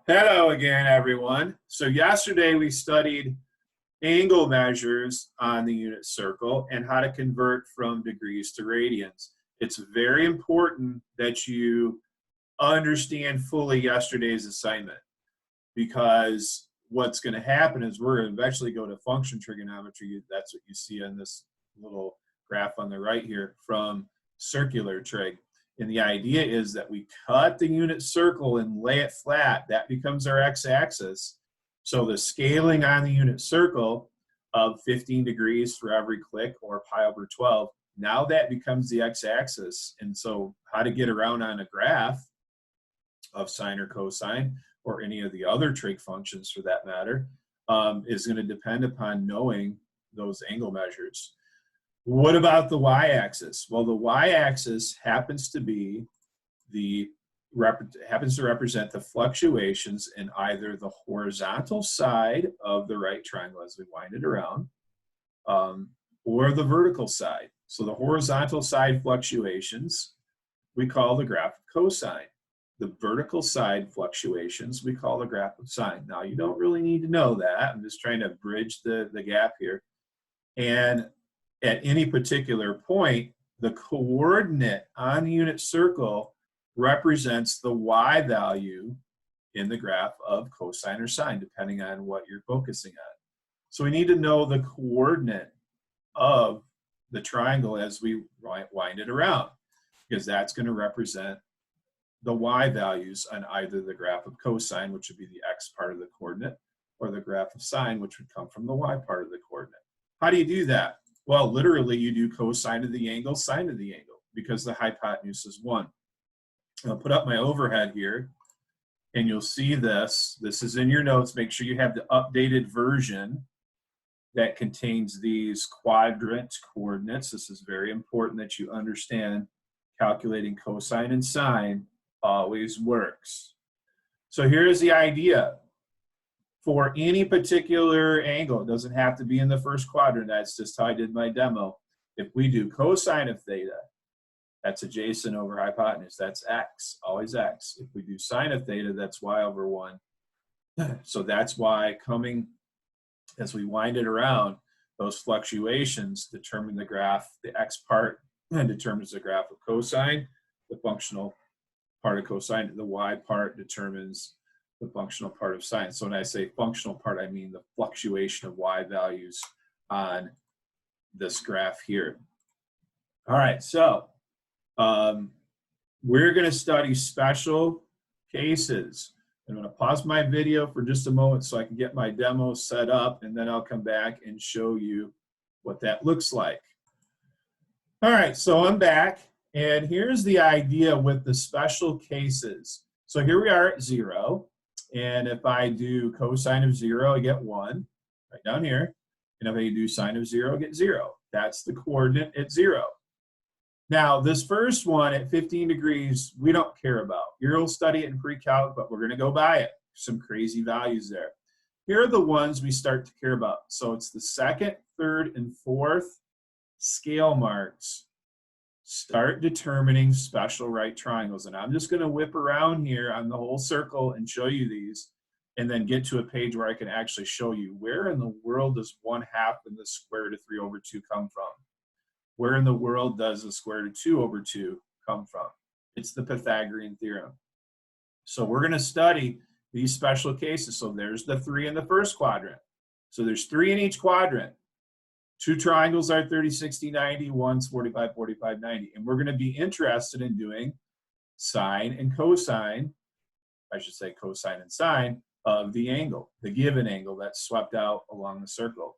Hello again, everyone. So yesterday we studied angle measures on the unit circle and how to convert from degrees to radians. It's very important that you understand fully yesterday's assignment, because what's going to happen is we're going to eventually go to function trigonometry. That's what you see on this little graph on the right here from circular trig. And the idea is that we cut the unit circle and lay it flat. That becomes our x-axis. So the scaling on the unit circle of 15 degrees for every click, or pi/12, now that becomes the x-axis. And so how to get around on a graph of sine or cosine, or any of the other trig functions for that matter, is going to depend upon knowing those angle measures. What about the y-axis? Well, the y-axis happens to represent the fluctuations in either the horizontal side of the right triangle as we wind it around, or the vertical side. So the horizontal side fluctuations we call the graph of cosine. The vertical side fluctuations we call the graph of sine. Now, you don't really need to know that. I'm just trying to bridge the gap here. And at any particular point, the coordinate on the unit circle represents the y value in the graph of cosine or sine, depending on what you're focusing on. So we need to know the coordinate of the triangle as we wind it around, because that's going to represent the y values on either the graph of cosine, which would be the x part of the coordinate, or the graph of sine, which would come from the y part of the coordinate. How do you do that? Well, literally, you do cosine of the angle, sine of the angle, because the hypotenuse is 1. I'll put up my overhead here, and you'll see this. This is in your notes. Make sure you have the updated version that contains these quadrant coordinates. This is very important that you understand. Calculating cosine and sine always works. So here's the idea. For any particular angle, it doesn't have to be in the first quadrant. That's just how I did my demo. If we do cosine of theta, that's adjacent over hypotenuse. That's x, always x. If we do sine of theta, that's y/1. So that's why coming, as we wind it around, those fluctuations determine the graph. The x part determines the graph of cosine. The functional part of cosine. The y part determines the functional part of sine. So when I say functional part, I mean the fluctuation of y values on this graph here. All right, so we're going to study special cases. I'm going to pause my video for just a moment so I can get my demo set up, and then I'll come back and show you what that looks like. All right, so I'm back, and here's the idea with the special cases. So here we are at 0. And if I do cosine of 0, I get 1, right down here. And if I do sine of 0, I get 0. That's the coordinate at 0. Now, this first one at 15 degrees, we don't care about. You'll study it in pre-calc, but we're going to go by it. Some crazy values there. Here are the ones we start to care about. So it's the second, third, and fourth scale marks. Start determining special right triangles. And I'm just going to whip around here on the whole circle and show you these, and then get to a page where I can actually show you where in the world does 1/2 in the square root of 3/2 come from? Where in the world does the square root of 2/2 come from? It's the Pythagorean theorem. So we're going to study these special cases. So there's the 3 in the first quadrant. So there's 3 in each quadrant. 2 triangles are 30, 60, 90. One's 45, 45, 90. And we're going to be interested in doing sine and cosine, I should say cosine and sine, of the angle, the given angle that's swept out along the circle.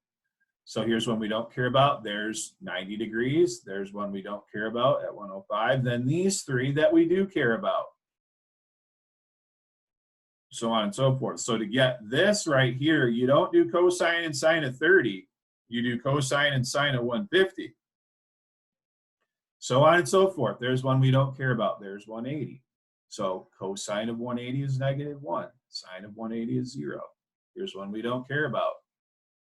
So here's one we don't care about. There's 90 degrees. There's one we don't care about at 105. Then these 3 that we do care about. So on and so forth. So to get this right here, you don't do cosine and sine of 30. You do cosine and sine of 150. So on and so forth. There's one we don't care about. There's 180. So cosine of 180 is -1. Sine of 180 is 0. Here's one we don't care about.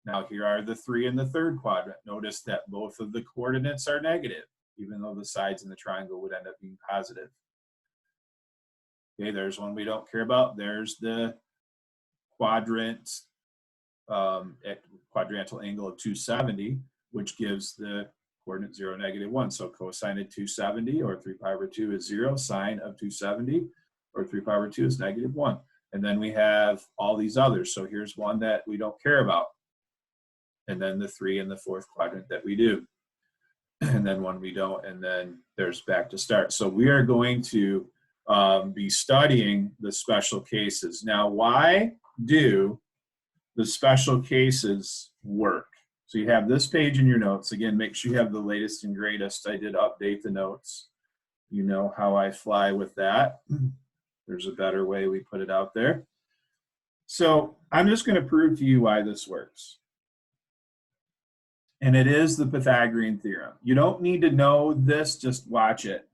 Now here are the 3 in the third quadrant. Notice that both of the coordinates are negative, even though the sides in the triangle would end up being positive. Okay, there's one we don't care about. There's the quadrantal angle of 270, which gives the coordinate 0, -1. So cosine of 270 or 3 pi over 2 is 0. Sine of 270 or 3 pi over 2 is -1. And then we have all these others. So here's one that we don't care about. And then the 3 in the fourth quadrant that we do. And then one we don't. And then there's back to start. So we are going to be studying the special cases. Now, why do the special cases work? So you have this page in your notes. Again, make sure you have the latest and greatest. I did update the notes. You know how I fly with that. There's a better way we put it out there. So I'm just going to prove to you why this works. And it is the Pythagorean theorem. You don't need to know this, just watch it.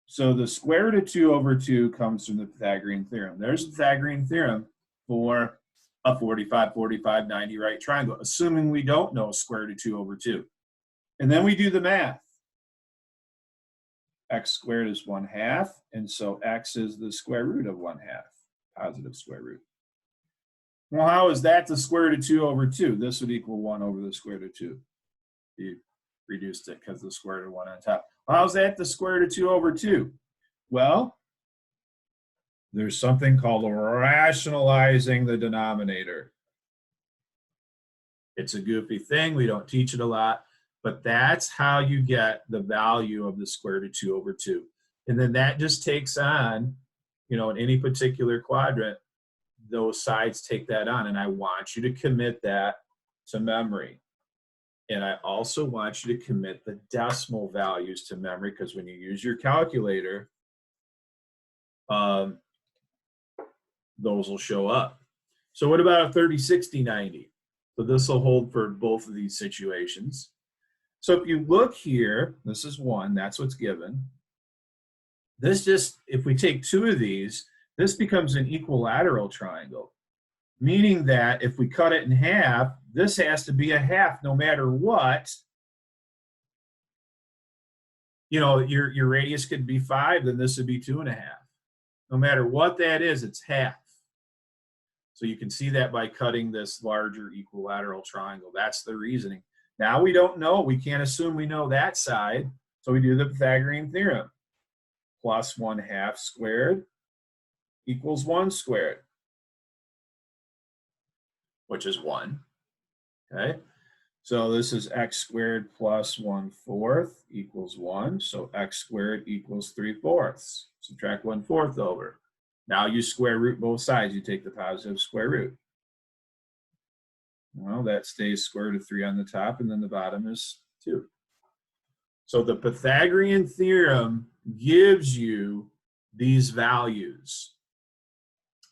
So the square root of 2 over 2 comes from the Pythagorean theorem. There's the Pythagorean theorem for a 45, 45, 90 right triangle, assuming we don't know square root of 2 over 2. And then we do the math. X squared is 1/2, and so x is the square root of 1/2, positive square root. Well, how is that the square root of 2 over 2? This would equal 1 over the square root of 2. You reduced it because the square root of 1 on top. Well, how's that the square root of 2 over 2? Well, there's something called rationalizing the denominator. It's a goofy thing. We don't teach it a lot, but that's how you get the value of the square root of 2 over 2. And then that just takes on, in any particular quadrant, those sides take that on. And I want you to commit that to memory. And I also want you to commit the decimal values to memory, because when you use your calculator, those will show up. So what about a 30, 60, 90? So this will hold for both of these situations. So if you look here, this is 1, that's what's given. This just, if we take 2 of these, this becomes an equilateral triangle, meaning that if we cut it in half, this has to be a half no matter what. Your radius could be 5, then this would be 2.5. No matter what that is, it's half. So you can see that by cutting this larger equilateral triangle. That's the reasoning. Now we don't know. We can't assume we know that side. So we do the Pythagorean theorem. Plus 1/2 squared equals 1 squared, which is 1. Okay. So this is x squared plus 1/4 equals 1. So x squared equals 3/4. Subtract 1/4 over. Now you square root both sides. You take the positive square root. Well, that stays square root of 3 on the top, and then the bottom is 2. So the Pythagorean theorem gives you these values.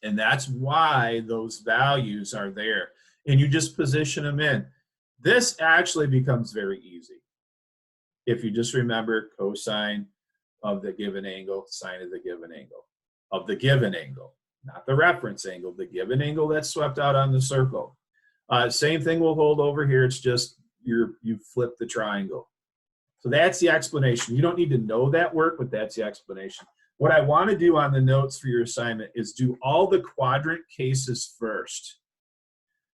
And that's why those values are there. And you just position them in. This actually becomes very easy if you just remember cosine of the given angle, sine of the given angle. Of the given angle, not the reference angle, the given angle that's swept out on the circle. Same thing will hold over here. It's just you flip the triangle. So that's the explanation. You don't need to know that work, but that's the explanation. What I want to do on the notes for your assignment is do all the quadrant cases first.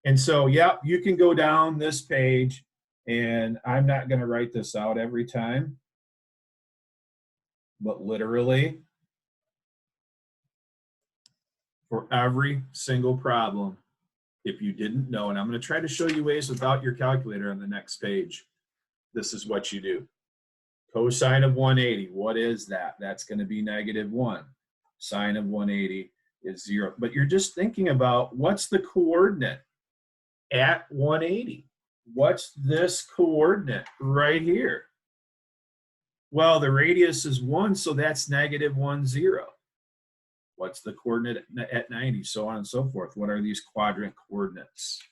And so, yeah, you can go down this page, and I'm not going to write this out every time, but literally for every single problem, if you didn't know, and I'm going to try to show you ways without your calculator on the next page, this is what you do. Cosine of 180, what is that? That's going to be -1. Sine of 180 is 0. But you're just thinking about what's the coordinate at 180? What's this coordinate right here? Well, the radius is 1, so that's -1, 0. What's the coordinate at 90? So on and so forth. What are these quadrant coordinates?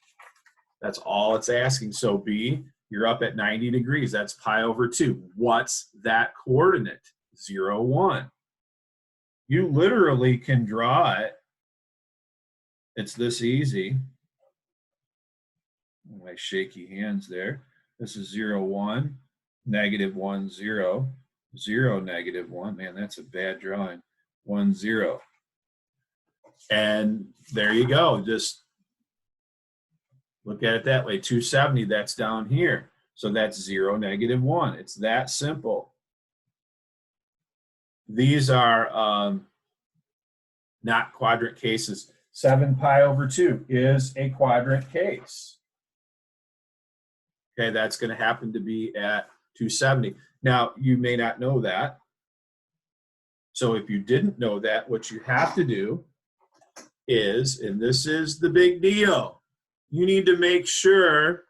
That's all it's asking. So B, you're up at 90 degrees. That's pi over 2. What's that coordinate? 0, 1. You literally can draw it. It's this easy. My shaky hands there. This is 0, 1, -1, 0, 0, -1. Man, that's a bad drawing. 1, 0. And there you go. Just look at it that way. 270, that's down here. So that's 0, -1. It's that simple. These are not quadrant cases. 7 pi over 2 is a quadrant case. Okay, that's going to happen to be at 270. Now, you may not know that. So if you didn't know that, what you have to do is, and this is the big deal, you need to make sure,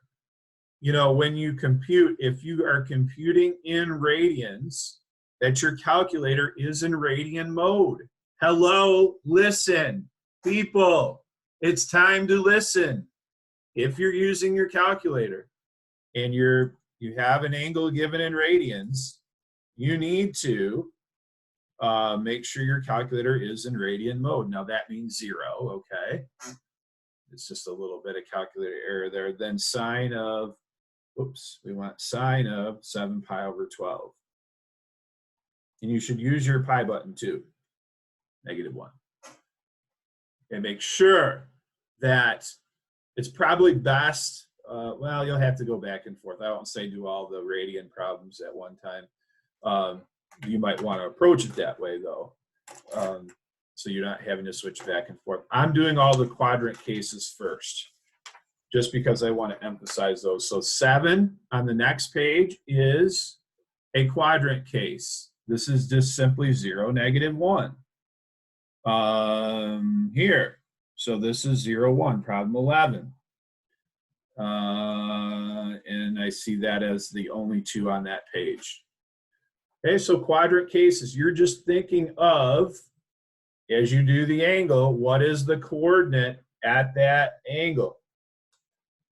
when you compute, if you are computing in radians, that your calculator is in radian mode. Hello, listen, people, it's time to listen. If you're using your calculator and you have an angle given in radians, you need to make sure your calculator is in radian mode. Now that means 0, okay? It's just a little bit of calculator error there. Then sine of, we want sine of 7 pi over 12. And you should use your pi button too, -1. And make sure that it's probably best, well, you'll have to go back and forth. I won't say do all the radian problems at one time. You might want to approach it that way though. So you're not having to switch back and forth. I'm doing all the quadrant cases first, just because I want to emphasize those. So 7 on the next page is a quadrant case. This is just simply 0, -1. Here, so this is 0, 1, problem 11. And I see that as the only 2 on that page. Okay, so quadrant cases, you're just thinking of, as you do the angle, what is the coordinate at that angle?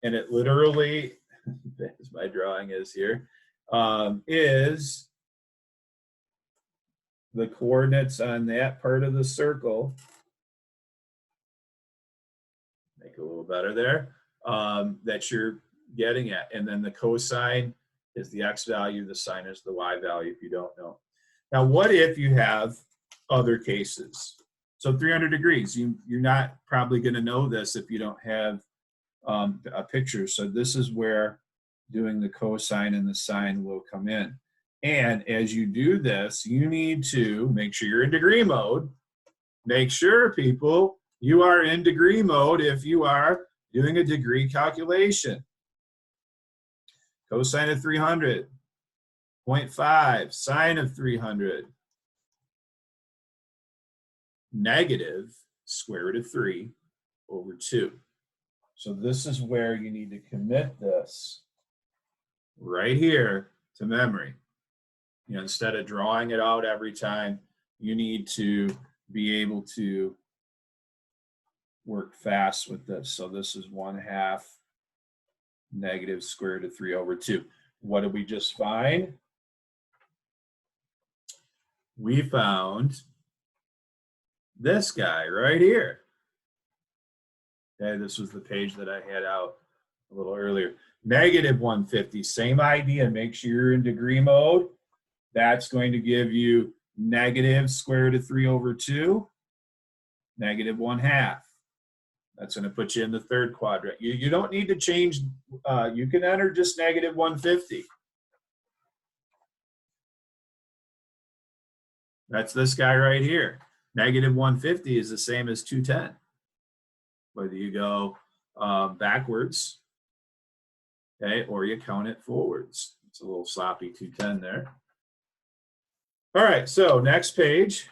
And it literally, as my drawing is here, is the coordinates on that part of the circle. Make it a little better there, that you're getting at. And then the cosine is the x value, the sine is the y value, if you don't know. Now, what if you have other cases? So 300 degrees, you're not probably going to know this if you don't have a picture. So this is where doing the cosine and the sine will come in. And as you do this, you need to make sure you're in degree mode. Make sure, people, you are in degree mode if you are doing a degree calculation. Cosine of 300, 0.5, sine of 300, negative square root of 3 over 2. So this is where you need to commit this right here to memory. Instead of drawing it out every time, you need to be able to work fast with this. So this is 1/2 negative square root of 3 over 2. What did we just find? We found this guy right here. Okay, this was the page that I had out a little earlier. -150, same idea. Make sure you're in degree mode. That's going to give you negative square root of 3 over 2, -1/2. That's going to put you in the third quadrant. You don't need to change. You can enter just -150. That's this guy right here. -150 is the same as 210. Whether you go backwards, okay, or you count it forwards. It's a little sloppy 210 there. All right, so next page.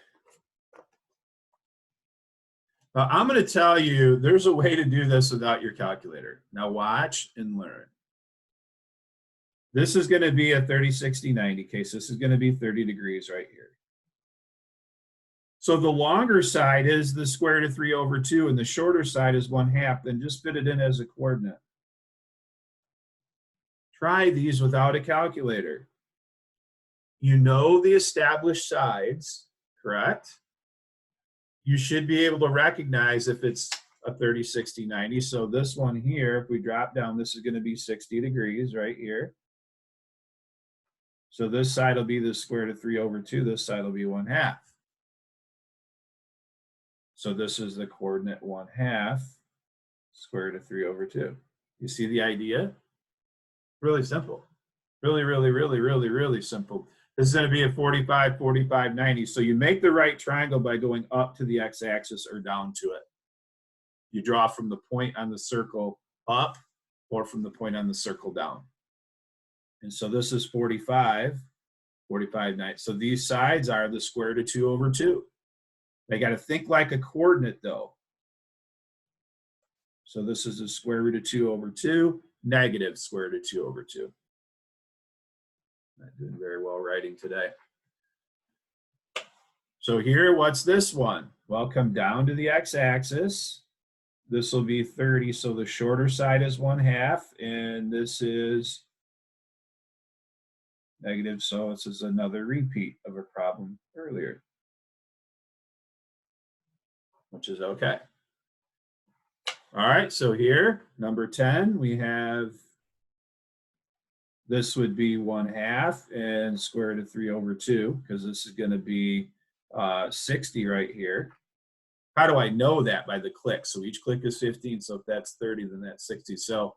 I'm going to tell you there's a way to do this without your calculator. Now watch and learn. This is going to be a 30, 60, 90 case. This is going to be 30 degrees right here. So the longer side is the square root of 3 over 2, and the shorter side is 1/2. Then just fit it in as a coordinate. Try these without a calculator. You know the established sides, correct? You should be able to recognize if it's a 30, 60, 90. So this one here, if we drop down, this is going to be 60 degrees right here. So this side will be the square root of 3 over 2. This side will be 1/2. So this is the coordinate 1/2 square root of 3 over 2. You see the idea? Really simple. Really, really, really, really, really simple. This is going to be a 45, 45, 90. So you make the right triangle by going up to the x-axis or down to it. You draw from the point on the circle up or from the point on the circle down. And so this is 45, 45, 90. So these sides are the square root of 2 over 2. They got to think like a coordinate though. So this is the square root of 2 over 2, negative square root of 2 over 2. Not doing very well writing today. So here, what's this one? Well, come down to the x-axis. This will be 30, so the shorter side is 1/2, and this is negative, so this is another repeat of a problem earlier, which is okay. All right, so here, number 10, we have, this would be 1/2 and square root of 3 over 2, because this is going to be 60 right here. How do I know that? By the click. So each click is 15, so if that's 30, then that's 60. So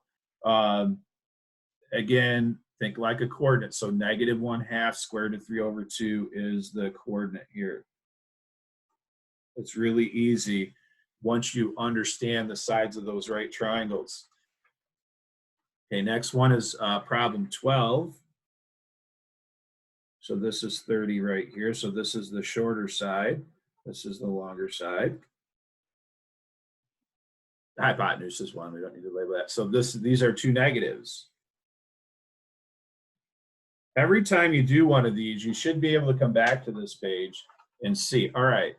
again, think like a coordinate. So negative 1/2 square root of 3 over 2 is the coordinate here. It's really easy once you understand the sides of those right triangles. Okay, next one is problem 12. So this is 30 right here. So this is the shorter side. This is the longer side. The hypotenuse is 1. We don't need to label that. So these are two negatives. Every time you do one of these, you should be able to come back to this page and see, all right,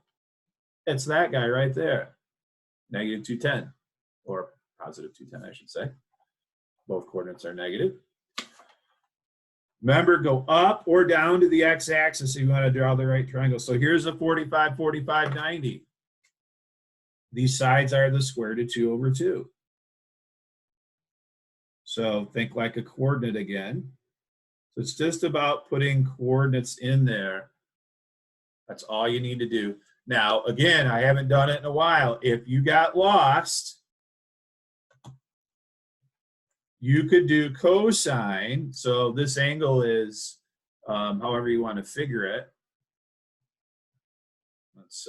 it's that guy right there, negative 210, or positive 210, I should say. Both coordinates are negative. Remember, go up or down to the x-axis if you want to draw the right triangle. So here's a 45, 45, 90. These sides are the square root of 2 over 2. So think like a coordinate again. So it's just about putting coordinates in there. That's all you need to do. Now, again, I haven't done it in a while. If you got lost, you could do cosine. So this angle is however you want to figure it. Let's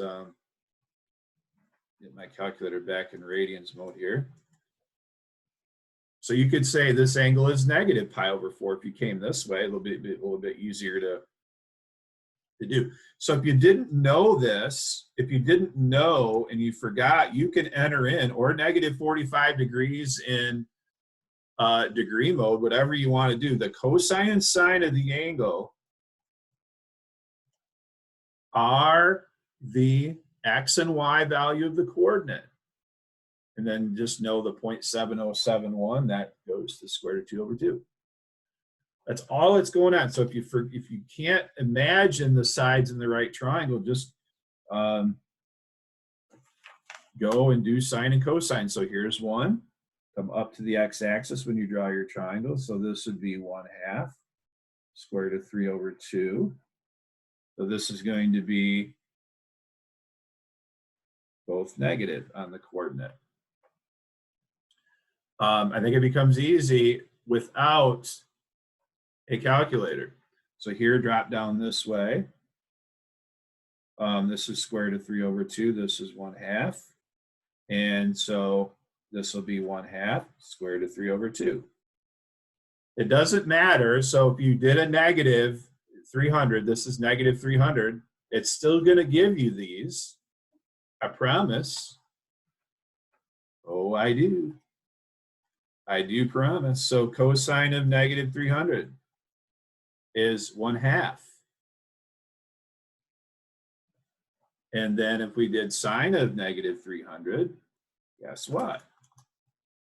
get my calculator back in Radian's mode here. So you could say this angle is negative pi over 4 if you came this way. A little bit easier to do. So if you didn't know this, if you didn't know and you forgot, you can enter in or negative 45 degrees in degree mode, whatever you want to do. The cosine and sine of the angle are the x and y value of the coordinate. And then just know the 0.7071, that goes to square root of 2 over 2. That's all that's going on. So if you can't imagine the sides in the right triangle, just go and do sine and cosine. So here's one. Come up to the x-axis when you draw your triangle. So this would be 1/2 square root of 3 over 2. So this is going to be both negative on the coordinate. I think it becomes easy without a calculator. So here, drop down this way. This is square root of 3 over 2. This is 1/2. And so this will be 1/2 square root of 3 over 2. It doesn't matter. So if you did a negative 300, this is negative 300, it's still going to give you these. I promise. Oh, I do. I do promise. So cosine of negative 300 is 1/2. And then if we did sine of negative 300, guess what?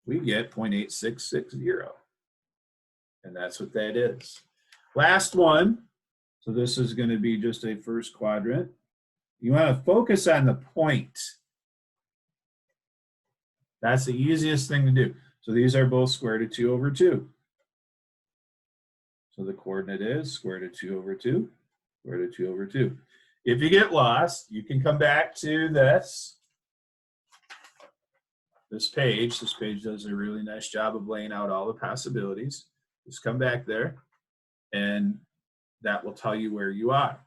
We get 0.8660. And that's what that is. Last one. So this is going to be just a first quadrant. You want to focus on the point. That's the easiest thing to do. So these are both square root of 2 over 2. So the coordinate is square root of 2 over 2, square root of 2 over 2. If you get lost, you can come back to this. this page does a really nice job of laying out all the possibilities. Just come back there, and that will tell you where you are.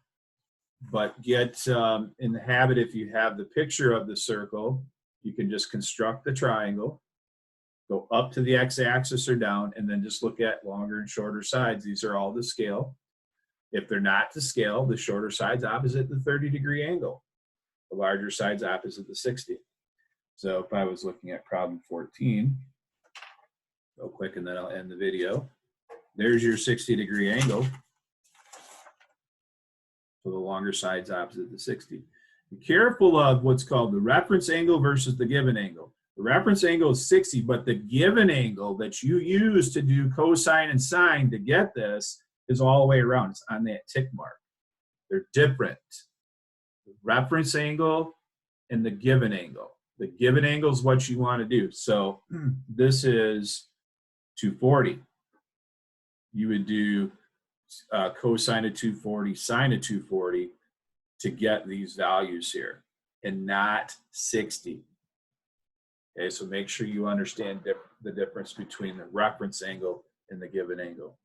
But get in the habit, if you have the picture of the circle, you can just construct the triangle, go up to the x-axis or down, and then just look at longer and shorter sides. These are all to scale. If they're not to scale, the shorter side's opposite the 30-degree angle. The larger side's opposite the 60. So if I was looking at problem 14, real quick, and then I'll end the video. There's your 60-degree angle. So the longer side's opposite the 60. Be careful of what's called the reference angle versus the given angle. The reference angle is 60, but the given angle that you use to do cosine and sine to get this is all the way around. It's on that tick mark. They're different. The reference angle and the given angle. The given angle is what you want to do. So this is 240. You would do cosine of 240, sine of 240 to get these values here, and not 60. Okay, so make sure you understand the difference between the reference angle and the given angle.